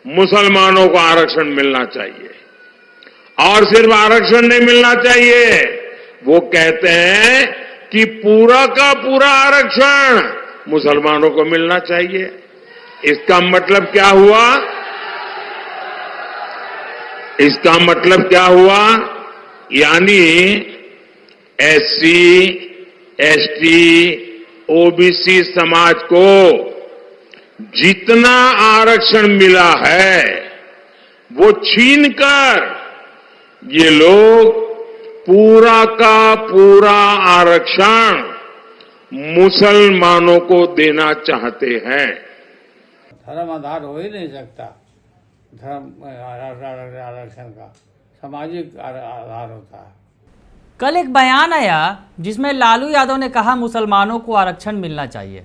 मुसलमानों को आरक्षण मिलना चाहिए और सिर्फ आरक्षण नहीं मिलना चाहिए, वो कहते हैं कि पूरा का पूरा आरक्षण मुसलमानों को मिलना चाहिए। इसका मतलब क्या हुआ? इसका मतलब क्या हुआ? यानी एससी, एसटी, ओबीसी समाज को जितना आरक्षण मिला है वो छीनकर ये लोग पूरा का पूरा आरक्षण मुसलमानों को देना चाहते हैं। धर्म आधार हो ही नहीं सकता, धर्म आरक्षण का सामाजिक आधार होता है। कल एक बयान आया जिसमें लालू यादव ने कहा मुसलमानों को आरक्षण मिलना चाहिए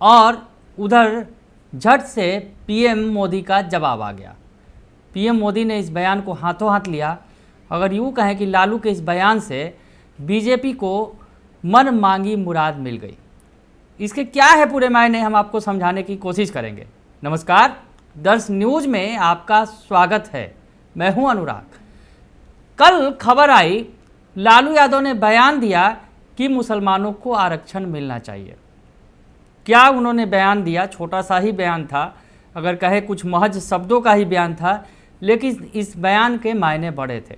और उधर झट से पीएम मोदी का जवाब आ गया। पीएम मोदी ने इस बयान को हाथों हाथ लिया। अगर यूँ कहें कि लालू के इस बयान से बीजेपी को मन मांगी मुराद मिल गई। इसके क्या है पूरे मायने, हम आपको समझाने की कोशिश करेंगे। नमस्कार, दर्श न्यूज़ में आपका स्वागत है। मैं हूं अनुराग। कल खबर आई, लालू यादव ने बयान दिया कि मुसलमानों को आरक्षण मिलना चाहिए। क्या उन्होंने बयान दिया? छोटा सा ही बयान था, अगर कहे कुछ महज शब्दों का ही बयान था, लेकिन इस बयान के मायने बड़े थे।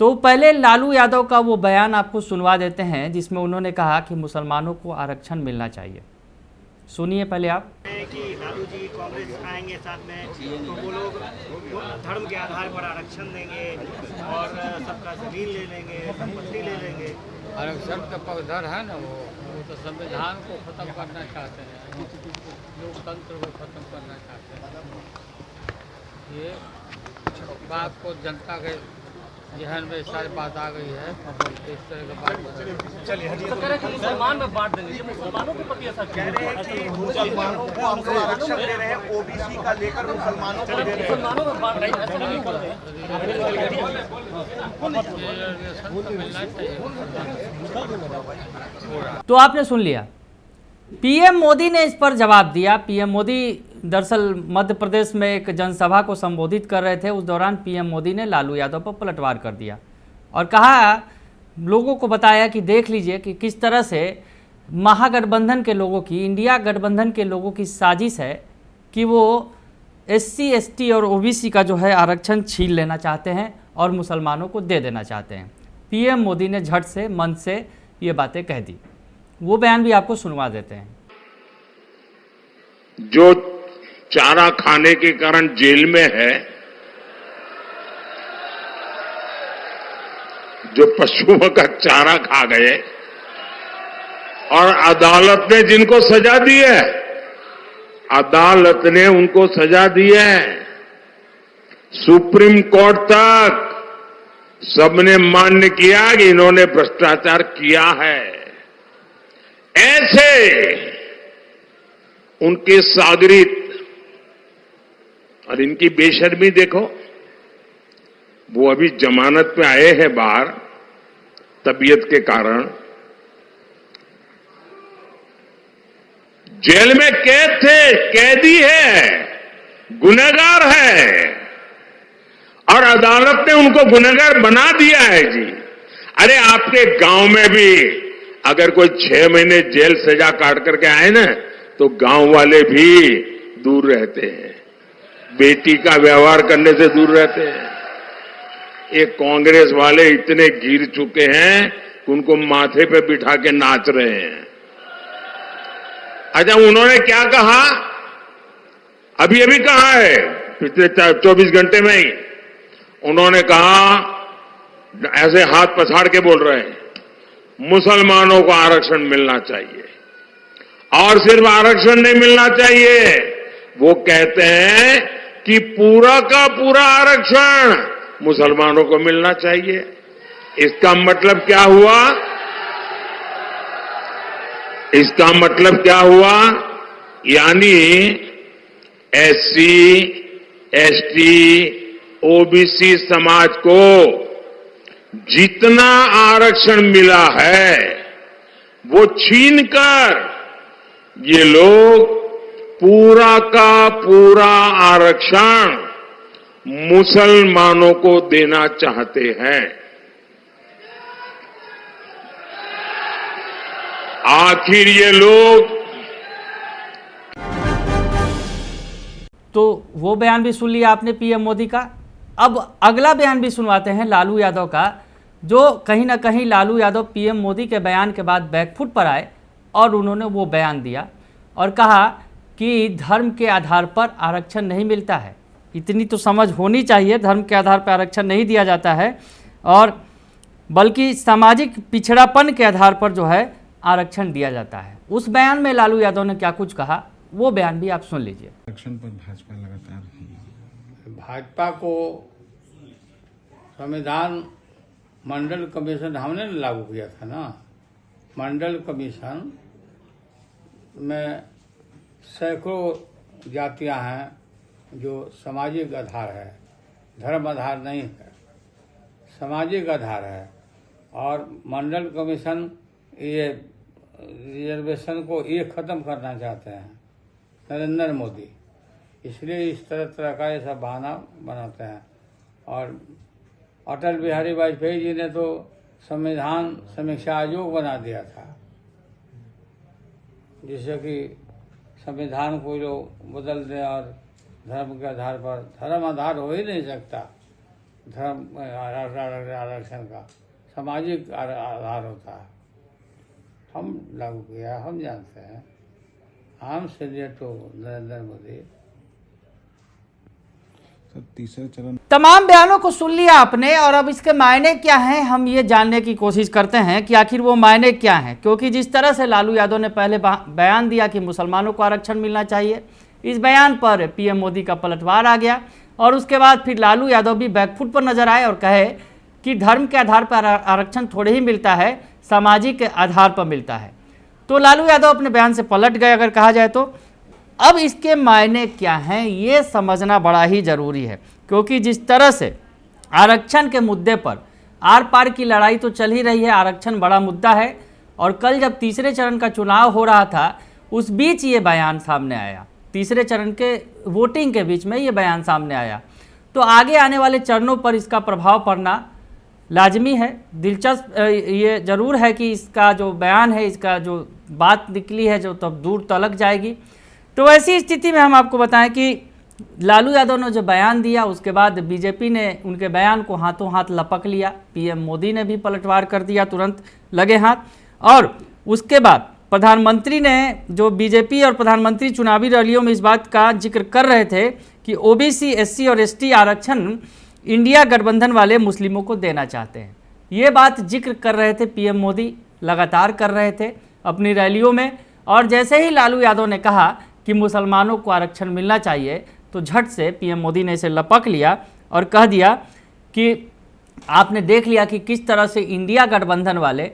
तो पहले लालू यादव का वो बयान आपको सुनवा देते हैं जिसमें उन्होंने कहा कि मुसलमानों को आरक्षण मिलना चाहिए। सुनिए पहले आप। कि लालू जी कांग्रेस आएंगे साथ में तो वो लोग धर्म के आधार पर आरक्षण देंगे और सबका जमीन ले लेंगे, संपत्ति ले लेंगे। आरक्षण का पक्षधर है ना, वो तो संविधान को खत्म करना चाहते हैं, लोकतंत्र को खत्म करना चाहते हैं। ये बात को जनता के जहन में सारी बात आ गई है। इस तरह का बात चलिए मुसलमान में बांट देंगे, मुसलमानों के प्रति ऐसा कह रहे हैं कि मुसलमानों को हम आरक्षण दे रहे हैं, ओबीसी का लेकर मुसलमानों को दे रहे हैं। मुसलमानों में बांट रहे हैं, ऐसा नहीं कर रहे हैं। तो आपने सुन लिया, पीएम मोदी ने इस पर जवाब दिया। पीएम मोदी दरअसल मध्य प्रदेश में एक जनसभा को संबोधित कर रहे थे। उस दौरान पीएम मोदी ने लालू यादव पर पलटवार कर दिया और कहा, लोगों को बताया कि देख लीजिए कि किस तरह से महागठबंधन के लोगों की, इंडिया गठबंधन के लोगों की साजिश है कि वो एससी, एसटी और ओबीसी का जो है आरक्षण छीन लेना चाहते हैं और मुसलमानों को दे देना चाहते हैं। पीएम मोदी ने झट से मन से ये बातें कह दी। वो बयान भी आपको सुनवा देते हैं। जो चारा खाने के कारण जेल में है, जो पशुओं का चारा खा गए और अदालत ने जिनको सजा दी है, अदालत ने उनको सजा दी है, सुप्रीम कोर्ट तक सबने मान्य किया कि इन्होंने भ्रष्टाचार किया है। ऐसे उनके सागरित और इनकी बेशर्मी देखो। वो अभी जमानत पे आए हैं बाहर तबीयत के कारण, जेल में कैद थे, कैदी है, गुनहगार है और अदालत ने उनको गुनहगार बना दिया है जी। अरे आपके गांव में भी अगर कोई 6 महीने जेल सजा काट करके आए ना, तो गांव वाले भी दूर रहते हैं, बेटी का व्यवहार करने से दूर रहते हैं। ये कांग्रेस वाले इतने गिर चुके हैं कि उनको माथे पे बिठा के नाच रहे हैं। अच्छा, उन्होंने क्या कहा? अभी अभी कहा है, पिछले 24 घंटे में ही उन्होंने कहा, ऐसे हाथ पछाड़ के बोल रहे हैं, मुसलमानों को आरक्षण मिलना चाहिए और सिर्फ आरक्षण नहीं मिलना चाहिए, वो कहते हैं कि पूरा का पूरा आरक्षण मुसलमानों को मिलना चाहिए। इसका मतलब क्या हुआ? इसका मतलब क्या हुआ? यानी एससी, एसटी, ओबीसी समाज को जितना आरक्षण मिला है वो छीनकर ये लोग पूरा का पूरा आरक्षण मुसलमानों को देना चाहते हैं। आखिर ये लोग तो वो बयान भी सुन लिया आपने पीएम मोदी का। अब अगला बयान भी सुनवाते हैं लालू यादव का, जो कहीं ना कहीं लालू यादव पीएम मोदी के बयान के बाद बैकफुट पर आए और उन्होंने वो बयान दिया और कहा कि धर्म के आधार पर आरक्षण नहीं मिलता है। इतनी तो समझ होनी चाहिए, धर्म के आधार पर आरक्षण नहीं दिया जाता है और बल्कि सामाजिक पिछड़ापन के आधार पर जो है आरक्षण दिया जाता है। उस बयान में लालू यादव ने क्या कुछ कहा, वो बयान भी आप सुन लीजिए। आरक्षण पर भाजपा लगातार भाजपा को संविधान मंडल कमीशन हमने लागू किया था ना। मंडल कमीशन में सैकड़ों जातियां हैं जो सामाजिक आधार है, धर्म आधार नहीं है, सामाजिक आधार है। और मंडल कमीशन ये रिजर्वेशन को ये खत्म करना चाहते हैं नरेंद्र मोदी, इसलिए इस तरह का ये सब बहाना बनाते हैं। और अटल बिहारी वाजपेयी जी ने तो संविधान समीक्षा आयोग बना दिया था, जिससे कि संविधान को जो बदल दें और धर्म के आधार पर, धर्म आधार हो ही नहीं सकता धर्म आरक्षण का, सामाजिक आधार होता है। हम लागू किया, हम जानते हैं, हम से तो नरेंद्र मोदी। तीसरे चरण तमाम बयानों को सुन लिया आपने और अब इसके मायने क्या हैं हम ये जानने की कोशिश करते हैं कि आखिर वो मायने क्या हैं। क्योंकि जिस तरह से लालू यादव ने पहले बयान दिया कि मुसलमानों को आरक्षण मिलना चाहिए, इस बयान पर पीएम मोदी का पलटवार आ गया और उसके बाद फिर लालू यादव भी बैकफुट पर नजर आए और कहे कि धर्म के आधार पर आरक्षण थोड़े ही मिलता है, सामाजिक आधार पर मिलता है। तो लालू यादव अपने बयान से पलट गए अगर कहा जाए तो। अब इसके मायने क्या हैं ये समझना बड़ा ही ज़रूरी है, क्योंकि जिस तरह से आरक्षण के मुद्दे पर आर पार की लड़ाई तो चल ही रही है, आरक्षण बड़ा मुद्दा है और कल जब तीसरे चरण का चुनाव हो रहा था उस बीच ये बयान सामने आया, तीसरे चरण के वोटिंग के बीच में ये बयान सामने आया। तो आगे आने वाले चरणों पर इसका प्रभाव पड़ना लाजमी है। दिलचस्प ये ज़रूर है कि इसका जो बयान है, इसका जो बात निकली है जो तब दूर तलक जाएगी। तो ऐसी स्थिति में हम आपको बताएं कि लालू यादव ने जो बयान दिया उसके बाद बीजेपी ने उनके बयान को हाथों हाथ लपक लिया, पीएम मोदी ने भी पलटवार कर दिया तुरंत लगे हाथ। और उसके बाद प्रधानमंत्री ने, जो बीजेपी और प्रधानमंत्री चुनावी रैलियों में इस बात का जिक्र कर रहे थे कि ओबीसी, एससी और एसटी आरक्षण इंडिया गठबंधन वाले मुस्लिमों को देना चाहते हैं। ये बात जिक्र कर रहे थे पीएम मोदी, लगातार कर रहे थे अपनी रैलियों में। और जैसे ही लालू यादव ने कहा कि मुसलमानों को आरक्षण मिलना चाहिए तो झट से पीएम मोदी ने इसे लपक लिया और कह दिया कि आपने देख लिया कि किस तरह से इंडिया गठबंधन वाले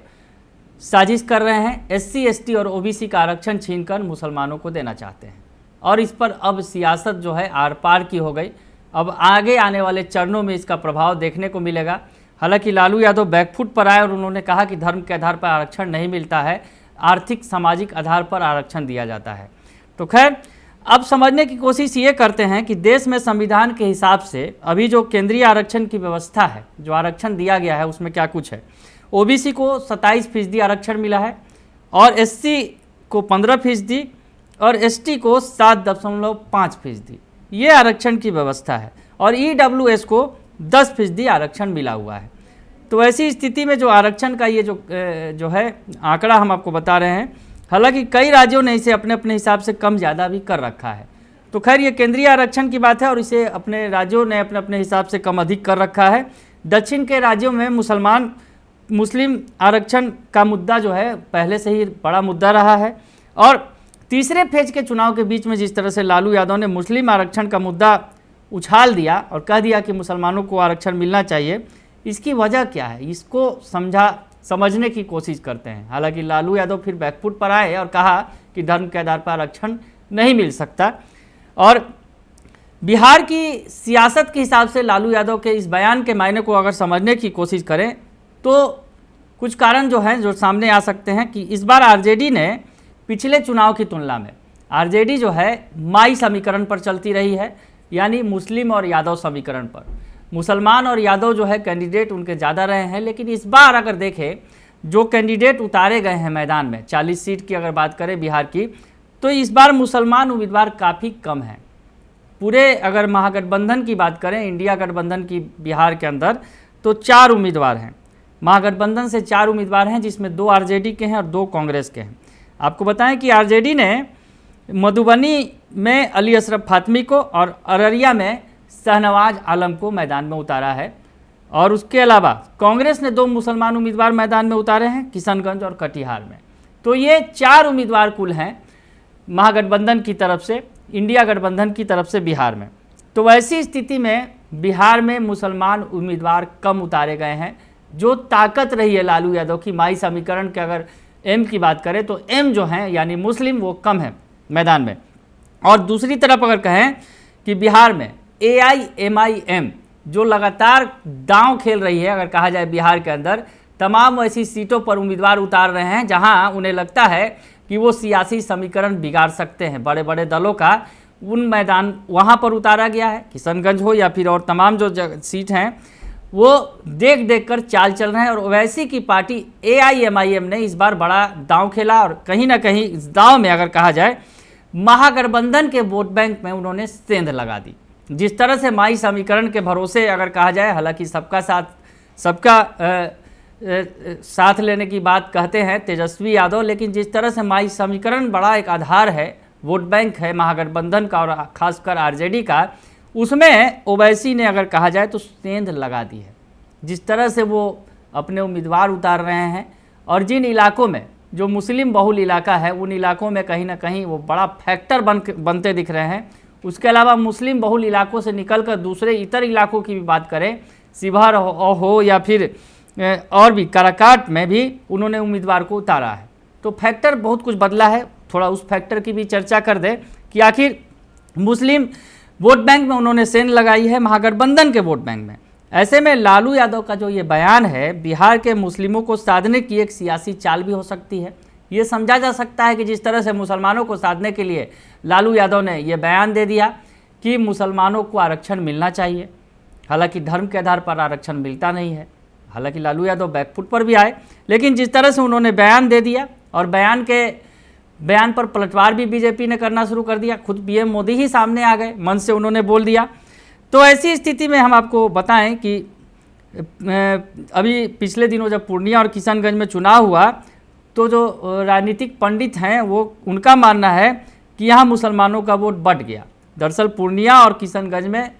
साजिश कर रहे हैं, एससी, एसटी और ओबीसी का आरक्षण छीनकर मुसलमानों को देना चाहते हैं। और इस पर अब सियासत जो है आर पार की हो गई। अब आगे आने वाले चरणों में इसका प्रभाव देखने को मिलेगा। हालांकि लालू यादव बैकफुट पर आए और उन्होंने कहा कि धर्म के आधार पर आरक्षण नहीं मिलता है, आर्थिक सामाजिक आधार पर आरक्षण दिया जाता है। तो खैर अब समझने की कोशिश ये करते हैं कि देश में संविधान के हिसाब से अभी जो केंद्रीय आरक्षण की व्यवस्था है, जो आरक्षण दिया गया है उसमें क्या कुछ है। ओबीसी को 27% आरक्षण मिला है और एससी को 15% और एसटी को 7.5%। ये आरक्षण की व्यवस्था है और ईडब्ल्यूएस को 10% आरक्षण मिला हुआ है। तो ऐसी स्थिति में जो आरक्षण का ये जो है आंकड़ा हम आपको बता रहे हैं, हालांकि कई राज्यों ने इसे अपने अपने हिसाब से कम ज़्यादा भी कर रखा है। तो खैर ये केंद्रीय आरक्षण की बात है और इसे अपने राज्यों ने अपने अपने हिसाब से कम अधिक कर रखा है। दक्षिण के राज्यों में मुस्लिम आरक्षण का मुद्दा जो है पहले से ही बड़ा मुद्दा रहा है। और तीसरे फेज के चुनाव के बीच में जिस तरह से लालू यादव ने मुस्लिम आरक्षण का मुद्दा उछाल दिया और कह दिया कि मुसलमानों को आरक्षण मिलना चाहिए, इसकी वजह क्या है इसको समझने की कोशिश करते हैं। हालांकि लालू यादव फिर बैकफुट पर आए और कहा कि धर्म के आधार पर आरक्षण नहीं मिल सकता। और बिहार की सियासत के हिसाब से लालू यादव के इस बयान के मायने को अगर समझने की कोशिश करें तो कुछ कारण जो हैं जो सामने आ सकते हैं कि इस बार आरजेडी ने पिछले चुनाव की तुलना में आरजेडी जो है माई समीकरण पर चलती रही है, यानी मुस्लिम और यादव समीकरण पर। मुसलमान और यादव जो है कैंडिडेट उनके ज़्यादा रहे हैं, लेकिन इस बार अगर देखें जो कैंडिडेट उतारे गए हैं मैदान में 40 सीट की अगर बात करें बिहार की, तो इस बार मुसलमान उम्मीदवार काफ़ी कम हैं। पूरे अगर महागठबंधन की बात करें, इंडिया गठबंधन की बिहार के अंदर, तो 4 उम्मीदवार हैं। महागठबंधन से 4 उम्मीदवार हैं, जिसमें 2 आरजेडी के हैं और 2 कांग्रेस के हैं। आपको बताएं कि आरजेडी ने मधुबनी में अली अशरफ फातमी को और अररिया में शाहनवाज आलम को मैदान में उतारा है, और उसके अलावा कांग्रेस ने 2 मुसलमान उम्मीदवार मैदान में उतारे हैं, किशनगंज और कटिहार में। तो ये 4 उम्मीदवार कुल हैं महागठबंधन की तरफ से, इंडिया गठबंधन की तरफ से बिहार में। तो वैसी स्थिति में बिहार में मुसलमान उम्मीदवार कम उतारे गए हैं। जो ताकत रही है लालू यादव की माई समीकरण के अगर एम की बात करें तो एम जो हैं यानी मुस्लिम वो कम है मैदान में। और दूसरी तरफ अगर कहें कि बिहार में AIMIM जो लगातार दांव खेल रही है, अगर कहा जाए बिहार के अंदर तमाम ऐसी सीटों पर उम्मीदवार उतार रहे हैं जहां उन्हें लगता है कि वो सियासी समीकरण बिगाड़ सकते हैं बड़े बड़े दलों का, उन मैदान वहां पर उतारा गया है। किशनगंज हो या फिर और तमाम जो सीट हैं वो देख देख कर चाल चल रहे हैं। और वैसी की पार्टी AIMIM ने इस बार बड़ा दांव खेला, और कहीं ना कहीं इस दांव में अगर कहा जाए महागठबंधन के वोट बैंक में उन्होंने सेंध लगा दी। जिस तरह से माई समीकरण के भरोसे अगर कहा जाए, हालांकि सबका साथ लेने की बात कहते हैं तेजस्वी यादव, लेकिन जिस तरह से माई समीकरण बड़ा एक आधार है, वोट बैंक है महागठबंधन का और खासकर आरजेडी का, उसमें ओवैसी ने अगर कहा जाए तो सेंध लगा दी है। जिस तरह से वो अपने उम्मीदवार उतार रहे हैं, और जिन इलाकों में जो मुस्लिम बहुल इलाका है उन इलाकों में कहीं ना कहीं वो बड़ा फैक्टर बनते दिख रहे हैं। उसके अलावा मुस्लिम बहुल इलाकों से निकलकर दूसरे इतर इलाकों की भी बात करें, शिवहर हो या फिर और भी काराकाट में भी उन्होंने उम्मीदवार को उतारा है। तो फैक्टर बहुत कुछ बदला है। थोड़ा उस फैक्टर की भी चर्चा कर दे कि आखिर मुस्लिम वोट बैंक में उन्होंने सेंध लगाई है महागठबंधन के वोट बैंक में। ऐसे में लालू यादव का जो ये बयान है बिहार के मुस्लिमों को साधने की एक सियासी चाल भी हो सकती है। ये समझा जा सकता है कि जिस तरह से मुसलमानों को साधने के लिए लालू यादव ने ये बयान दे दिया कि मुसलमानों को आरक्षण मिलना चाहिए, हालांकि धर्म के आधार पर आरक्षण मिलता नहीं है। हालांकि लालू यादव बैकफुट पर भी आए, लेकिन जिस तरह से उन्होंने बयान दे दिया और बयान पर पलटवार भी बीजेपी ने करना शुरू कर दिया, खुद PM मोदी ही सामने आ गए, मन से उन्होंने बोल दिया। तो ऐसी स्थिति में हम आपको बताएं कि अभी पिछले दिनों जब पूर्णिया और किशनगंज में चुनाव हुआ तो जो राजनीतिक पंडित हैं वो उनका मानना है कि यहाँ मुसलमानों का वोट बढ़ गया। दरअसल पूर्णिया और किशनगंज में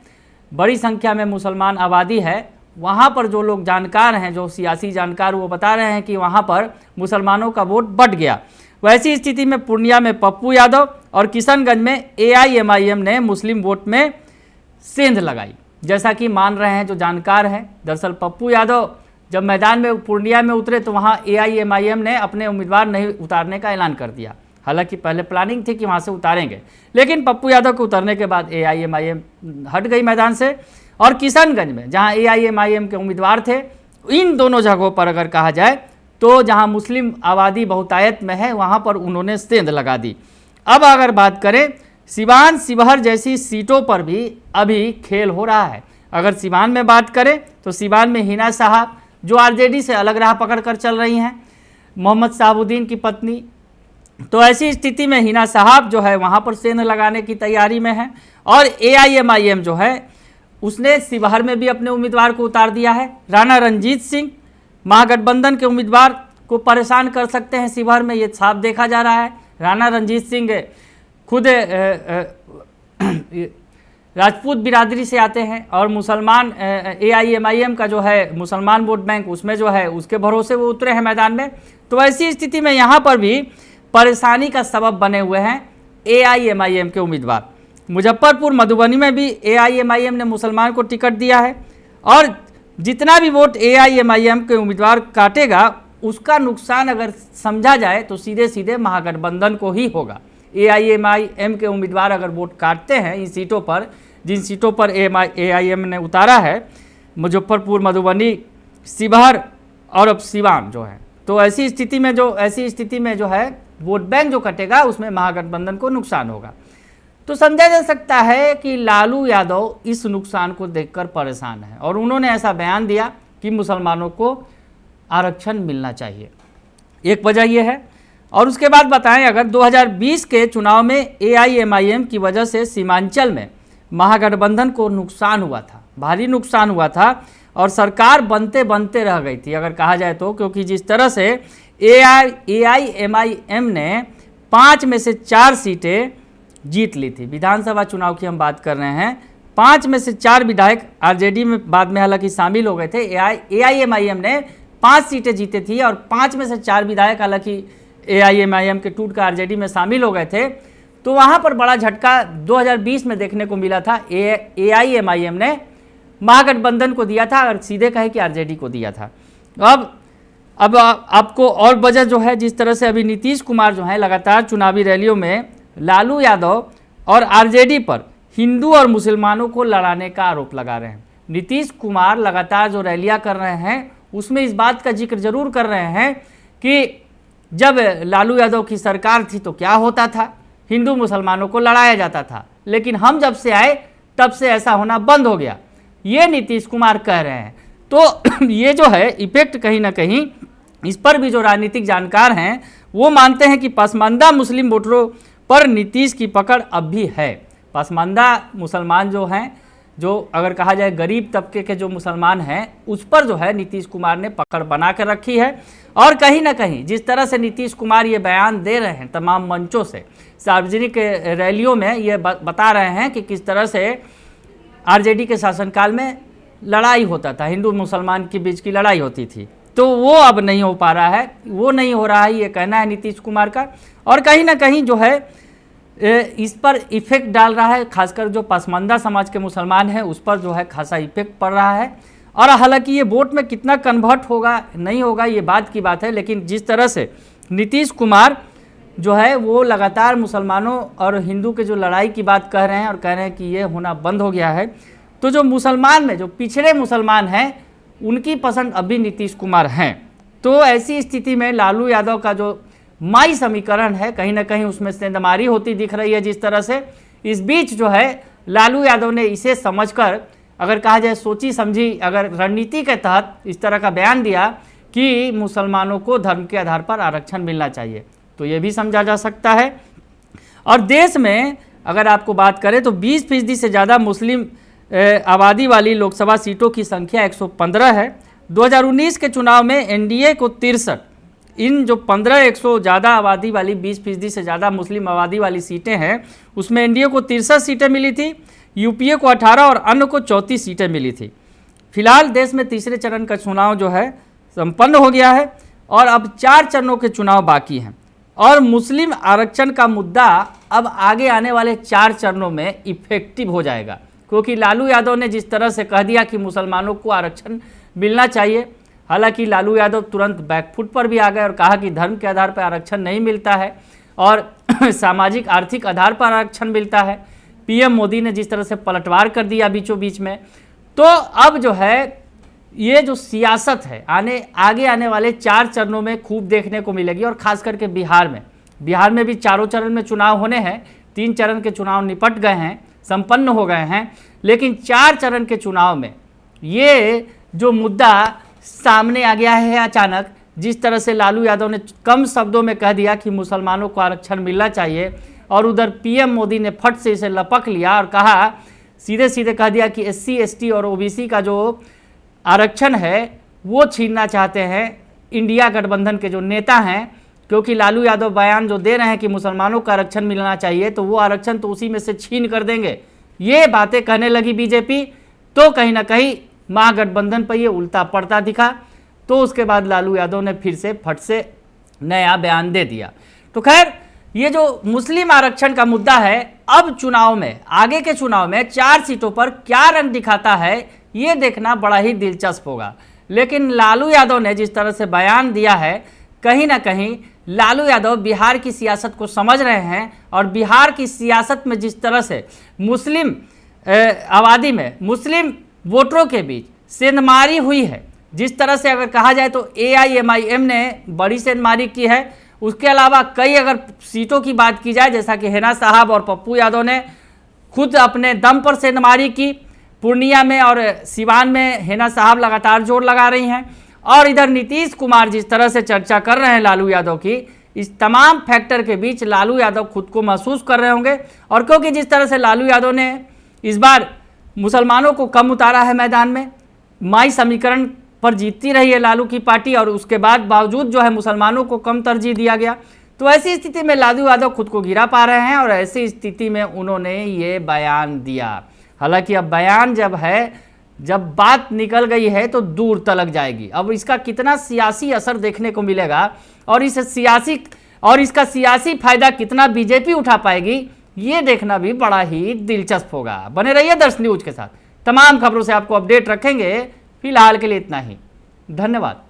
बड़ी संख्या में मुसलमान आबादी है। वहाँ पर जो लोग जानकार हैं, जो सियासी जानकार, वो बता रहे हैं कि वहाँ पर मुसलमानों का वोट बढ़ गया। वैसी स्थिति में पूर्णिया में पप्पू यादव और किशनगंज में AIMIM ने मुस्लिम वोट में सेंध लगाई, जैसा कि मान रहे हैं जो जानकार हैं। दरअसल पप्पू यादव जब मैदान में पूर्णिया में उतरे तो वहाँ AIMIM ने अपने उम्मीदवार नहीं उतारने का ऐलान कर दिया। हालांकि पहले प्लानिंग थी कि वहाँ से उतारेंगे, लेकिन पप्पू यादव को उतरने के बाद AIMIM हट गई मैदान से। और किशनगंज में जहाँ AIMIM के उम्मीदवार थे, इन दोनों जगहों पर अगर कहा जाए तो जहाँ मुस्लिम आबादी बहुतायत में है वहाँ पर उन्होंने सेंध लगा दी। अब अगर बात करें सिवान शिवहर जैसी सीटों पर भी अभी खेल हो रहा है। अगर सिवान में बात करें तो सिवान में हिना साहब जो आरजेडी से अलग राह पकड़ कर चल रही हैं, मोहम्मद साहबुद्दीन की पत्नी। तो ऐसी स्थिति में हिना साहब जो है वहाँ पर सेंध लगाने की तैयारी में है। और AIMIM जो है उसने शिवहर में भी अपने उम्मीदवार को उतार दिया है। राणा रंजीत सिंह महागठबंधन के उम्मीदवार को परेशान कर सकते हैं शिवहर में, ये साफ देखा जा रहा है। राणा रंजीत सिंह खुद राजपूत बिरादरी से आते हैं और मुसलमान AIMIM का जो है मुसलमान वोट बैंक उसमें जो है उसके भरोसे वो उतरे हैं मैदान में। तो ऐसी स्थिति में यहाँ पर भी परेशानी का सबब बने हुए हैं AIMIM के उम्मीदवार। मुजफ्फरपुर मधुबनी में भी AIMIM ने मुसलमान को टिकट दिया है, और जितना भी वोट AIMIM के उम्मीदवार काटेगा उसका नुकसान अगर समझा जाए तो सीधे सीधे महागठबंधन को ही होगा। AIMIM के उम्मीदवार अगर वोट काटते हैं इन सीटों पर, जिन सीटों पर AIM ने उतारा है, मुजफ्फरपुर, मधुबनी, शिवहर और अब सिवान जो है। तो ऐसी स्थिति में जो है वोट बैंक जो कटेगा उसमें महागठबंधन को नुकसान होगा। तो समझा जा सकता है कि लालू यादव इस नुकसान को देखकर परेशान है और उन्होंने ऐसा बयान दिया कि मुसलमानों को आरक्षण मिलना चाहिए। एक वजह यह है। और उसके बाद बताएं, अगर 2020 के चुनाव में AIMIM की वजह से सीमांचल में महागठबंधन को नुकसान हुआ था, भारी नुकसान हुआ था और सरकार बनते बनते रह गई थी अगर कहा जाए तो, क्योंकि जिस तरह से AIMIM ने 5 में से 4 सीटें जीत ली थी। विधानसभा चुनाव की हम बात कर रहे हैं। 5 में से 4 विधायक RJD में बाद में हालांकि शामिल हो गए थे। AIMIM ने 5 सीटें जीती थी और 5 में से 4 विधायक हालांकि AIMIM के टूट कर RJD में शामिल हो गए थे। तो वहाँ पर बड़ा झटका 2020 में देखने को मिला था। AIMIM ने महागठबंधन को दिया था और सीधे कहे कि RJD को दिया था। अब आपको और वजह जो है, जिस तरह से अभी नीतीश कुमार जो है लगातार चुनावी रैलियों में लालू यादव और RJD पर हिंदू और मुसलमानों को लड़ाने का आरोप लगा रहे हैं। नीतीश कुमार लगातार जो रैलियां कर रहे हैं उसमें इस बात का जिक्र जरूर कर रहे हैं कि जब लालू यादव की सरकार थी तो क्या होता था, हिंदू मुसलमानों को लड़ाया जाता था, लेकिन हम जब से आए तब से ऐसा होना बंद हो गया, ये नीतीश कुमार कह रहे हैं। तो ये जो है इफेक्ट कहीं ना कहीं इस पर भी जो राजनीतिक जानकार हैं वो मानते हैं कि पसमानदा मुस्लिम वोटरों पर नीतीश की पकड़ अब भी है। पसमानदा मुसलमान जो हैं, जो अगर कहा जाए गरीब तबके के जो मुसलमान हैं, उस पर जो है नीतीश कुमार ने पकड़ बना कर रखी है। और कहीं ना कहीं जिस तरह से नीतीश कुमार ये बयान दे रहे हैं तमाम मंचों से, सार्वजनिक रैलियों में ये बता रहे हैं कि किस तरह से RJD के शासनकाल में लड़ाई होता था, हिंदू मुसलमान के बीच की लड़ाई होती थी, तो वो अब नहीं हो पा रहा है, वो नहीं हो रहा है, ये कहना है नीतीश कुमार का। और कहीं ना कहीं जो है इस पर इफेक्ट डाल रहा है, खासकर जो पसमानदा समाज के मुसलमान हैं उस पर जो है खासा इफेक्ट पड़ रहा है। और हालांकि ये वोट में कितना कन्वर्ट होगा नहीं होगा ये बात की बात है, लेकिन जिस तरह से नीतीश कुमार जो है वो लगातार मुसलमानों और हिंदू के जो लड़ाई की बात कह रहे हैं और कह रहे हैं कि ये होना बंद हो गया है, तो जो मुसलमान में जो पिछड़े मुसलमान हैं उनकी पसंद अभी नीतीश कुमार हैं। तो ऐसी स्थिति में लालू यादव का जो माई समीकरण है कहीं ना कहीं उसमें सेंधमारी होती दिख रही है जिस तरह से। इस बीच जो है लालू यादव ने इसे समझकर, अगर कहा जाए सोची समझी अगर रणनीति के तहत इस तरह का बयान दिया कि मुसलमानों को धर्म के आधार पर आरक्षण मिलना चाहिए, तो ये भी समझा जा सकता है। और देश में अगर आपको बात करें तो 20% से ज़्यादा मुस्लिम आबादी वाली लोकसभा सीटों की संख्या 115 है। 2019 के चुनाव में NDA को 63, इन जो 15-100 ज़्यादा आबादी वाली 20% से ज़्यादा मुस्लिम आबादी वाली सीटें हैं उसमें NDA को 63 सीटें मिली थी, UPA को 18 और अन्य को 34 सीटें मिली थी। फिलहाल देश में तीसरे चरण का चुनाव जो है संपन्न हो गया है और अब 4 चरणों के चुनाव बाकी हैं और मुस्लिम आरक्षण का मुद्दा अब आगे आने वाले 4 चरणों में इफेक्टिव हो जाएगा, क्योंकि लालू यादव ने जिस तरह से कह दिया कि मुसलमानों को आरक्षण मिलना चाहिए। हालांकि लालू यादव तुरंत बैकफुट पर भी आ गए और कहा कि धर्म के आधार पर आरक्षण नहीं मिलता है और सामाजिक आर्थिक आधार पर आरक्षण मिलता है। PM मोदी ने जिस तरह से पलटवार कर दिया बीचों बीच में, तो अब जो है ये जो सियासत है आगे आने वाले 4 चरणों में खूब देखने को मिलेगी। और खास करके बिहार में भी चारों चरण में चुनाव होने हैं। 3 चरण के चुनाव निपट गए हैं, संपन्न हो गए हैं, लेकिन 4 चरण के चुनाव में ये जो मुद्दा सामने आ गया है अचानक, जिस तरह से लालू यादव ने कम शब्दों में कह दिया कि मुसलमानों को आरक्षण मिलना चाहिए और उधर PM मोदी ने फट से इसे लपक लिया और कहा, सीधे सीधे कह दिया कि SC ST और OBC का जो आरक्षण है वो छीनना चाहते हैं इंडिया गठबंधन के जो नेता हैं, क्योंकि लालू यादव बयान जो दे रहे हैं कि मुसलमानों का आरक्षण मिलना चाहिए तो वो आरक्षण तो उसी में से छीन कर देंगे। ये बातें कहने लगी बीजेपी, तो कहीं ना कहीं महागठबंधन पर ये उल्टा पड़ता दिखा। तो उसके बाद लालू यादव ने फिर से फट से नया बयान दे दिया। तो खैर ये जो मुस्लिम आरक्षण का मुद्दा है अब चुनाव में, आगे के चुनाव में 4 सीटों पर क्या रंग दिखाता है ये देखना बड़ा ही दिलचस्प होगा। लेकिन लालू यादव ने जिस तरह से बयान दिया है, कहीं ना कहीं लालू यादव बिहार की सियासत को समझ रहे हैं और बिहार की सियासत में जिस तरह से मुस्लिम आबादी में, मुस्लिम वोटरों के बीच सेंधमारी हुई है, जिस तरह से अगर कहा जाए तो AIMIM ने बड़ी सेंधमारी की है। उसके अलावा कई अगर सीटों की बात की जाए, जैसा कि हेना साहब और पप्पू यादव ने खुद अपने दम पर सेंधमारी की, पूर्णिया में और सिवान में हेना साहब लगातार जोर लगा रही हैं, और इधर नीतीश कुमार जिस तरह से चर्चा कर रहे हैं लालू यादव की, इस तमाम फैक्टर के बीच लालू यादव खुद को महसूस कर रहे होंगे। और क्योंकि जिस तरह से लालू यादव ने इस बार मुसलमानों को कम उतारा है मैदान में, माई समीकरण पर जीतती रही है लालू की पार्टी, और उसके बाद बावजूद जो है मुसलमानों को कम तरजीह दिया गया, तो ऐसी स्थिति में लालू यादव खुद को गिरा पा रहे हैं, और ऐसी स्थिति में उन्होंने ये बयान दिया। हालांकि अब बयान जब बात निकल गई है तो दूर तलक जाएगी। अब इसका कितना सियासी असर देखने को मिलेगा, और इसका सियासी फायदा कितना बीजेपी उठा पाएगी, ये देखना भी बड़ा ही दिलचस्प होगा। बने रहिए दर्श न्यूज के साथ, तमाम खबरों से आपको अपडेट रखेंगे। फिलहाल के लिए इतना ही, धन्यवाद।